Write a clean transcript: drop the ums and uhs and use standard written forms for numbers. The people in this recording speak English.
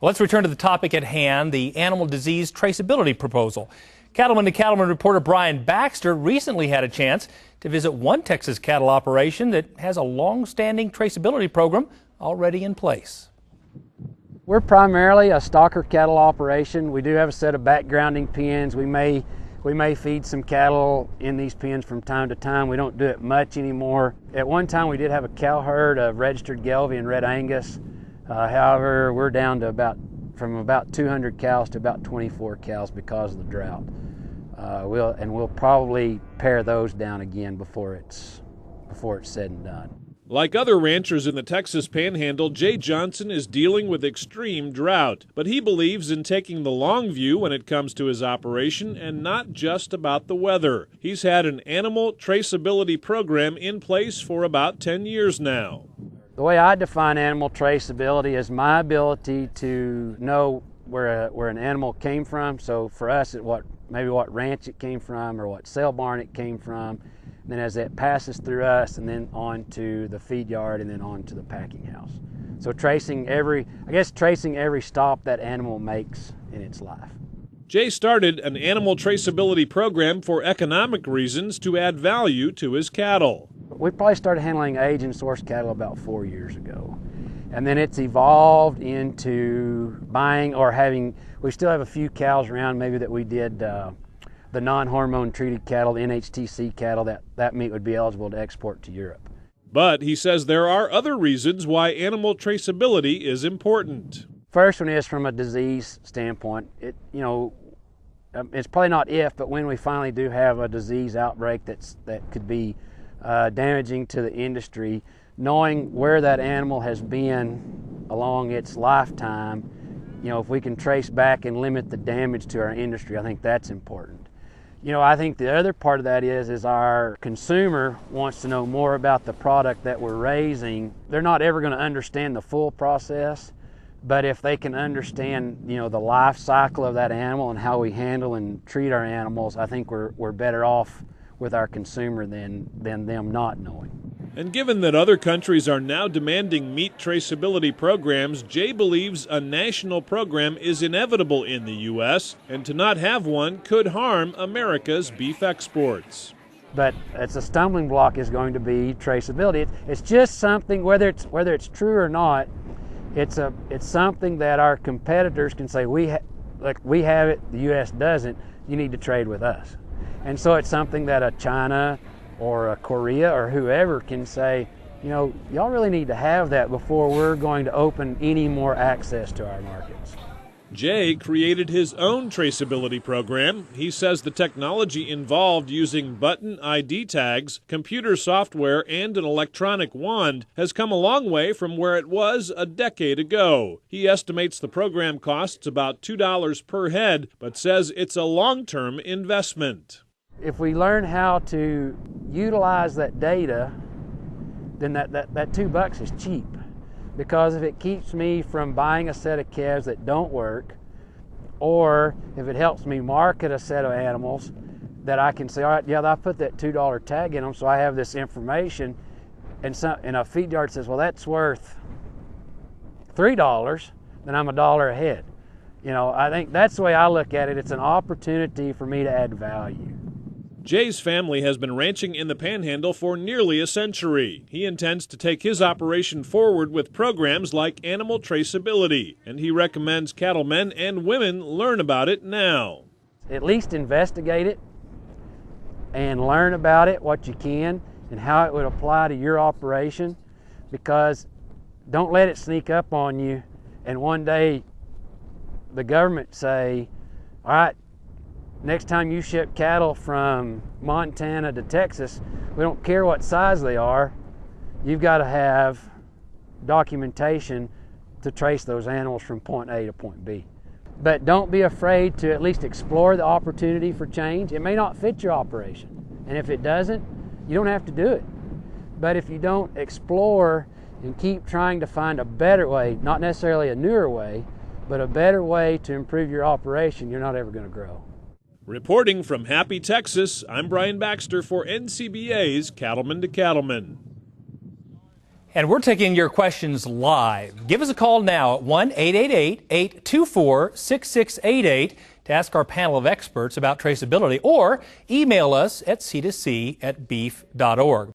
Let's return to the topic at hand, the animal disease traceability proposal. Cattleman to Cattleman reporter Brian Baxter recently had a chance to visit one Texas cattle operation that has a long-standing traceability program already in place. We're primarily a stocker cattle operation. We do have a set of backgrounding pens. We may feed some cattle in these pens from time to time. We don't do it much anymore. At one time we did have a cow herd of registered Gelbvieh and Red Angus. However, we're down to from about 200 cows to about 24 cows because of the drought. We'll probably pare those down again before it's said and done. Like other ranchers in the Texas Panhandle, Jay Johnson is dealing with extreme drought, but he believes in taking the long view when it comes to his operation and not just about the weather. He's had an animal traceability program in place for about 10 years now. The way I define animal traceability is my ability to know where an animal came from. So for us, maybe what ranch it came from or what sale barn it came from. And then as it passes through us and then on to the feed yard and then on to the packing house. So tracing every stop that animal makes in its life. Jay started an animal traceability program for economic reasons to add value to his cattle. We probably started handling age and source cattle about 4 years ago. And then it's evolved into buying or having, we still have a few cows around maybe that we did the non-hormone treated cattle, the NHTC cattle, that meat would be eligible to export to Europe. But he says there are other reasons why animal traceability is important. First one is from a disease standpoint. It's probably not if, but when we finally do have a disease outbreak that could be damaging to the industry, knowing where that animal has been along its lifetime, if we can trace back and limit the damage to our industry, I think that's important. I think the other part of that is our consumer wants to know more about the product that we're raising. They're not ever going to understand the full process, but if they can understand, the life cycle of that animal and how we handle and treat our animals, I think we're better off with our consumer than them not knowing. And given that other countries are now demanding meat traceability programs, Jay believes a national program is inevitable in the U.S., and to not have one could harm America's beef exports. But it's a stumbling block is going to be traceability. It's just something, whether it's true or not, it's something that our competitors can say, we have it, the U.S. doesn't, you need to trade with us. And so it's something that a China or a Korea or whoever can say, y'all really need to have that before we're going to open any more access to our markets. Jay created his own traceability program. He says the technology involved using button ID tags, computer software, and an electronic wand has come a long way from where it was a decade ago. He estimates the program costs about $2 per head, but says it's a long-term investment. If we learn how to utilize that data, then that $2 is cheap. Because if it keeps me from buying a set of calves that don't work, or if it helps me market a set of animals that I can say, all right, yeah, I put that $2 tag in them, so I have this information, and a feed yard says, well, that's worth $3, then I'm $1 ahead. I think that's the way I look at it. It's an opportunity for me to add value. Jay's family has been ranching in the Panhandle for nearly a century. He intends to take his operation forward with programs like animal traceability, and he recommends cattlemen and women learn about it now. At least investigate it and learn about it, what you can, and how it would apply to your operation, because don't let it sneak up on you and one day the government say, all right, next time you ship cattle from Montana to Texas, we don't care what size they are, you've got to have documentation to trace those animals from point A to point B. But don't be afraid to at least explore the opportunity for change. It may not fit your operation, and if it doesn't, you don't have to do it. But if you don't explore and keep trying to find a better way, not necessarily a newer way, but a better way to improve your operation, you're not ever going to grow. Reporting from Happy, Texas, I'm Brian Baxter for NCBA's Cattleman to Cattleman. And we're taking your questions live. Give us a call now at 1-888-824-6688 to ask our panel of experts about traceability, or email us at c2c@beef.org.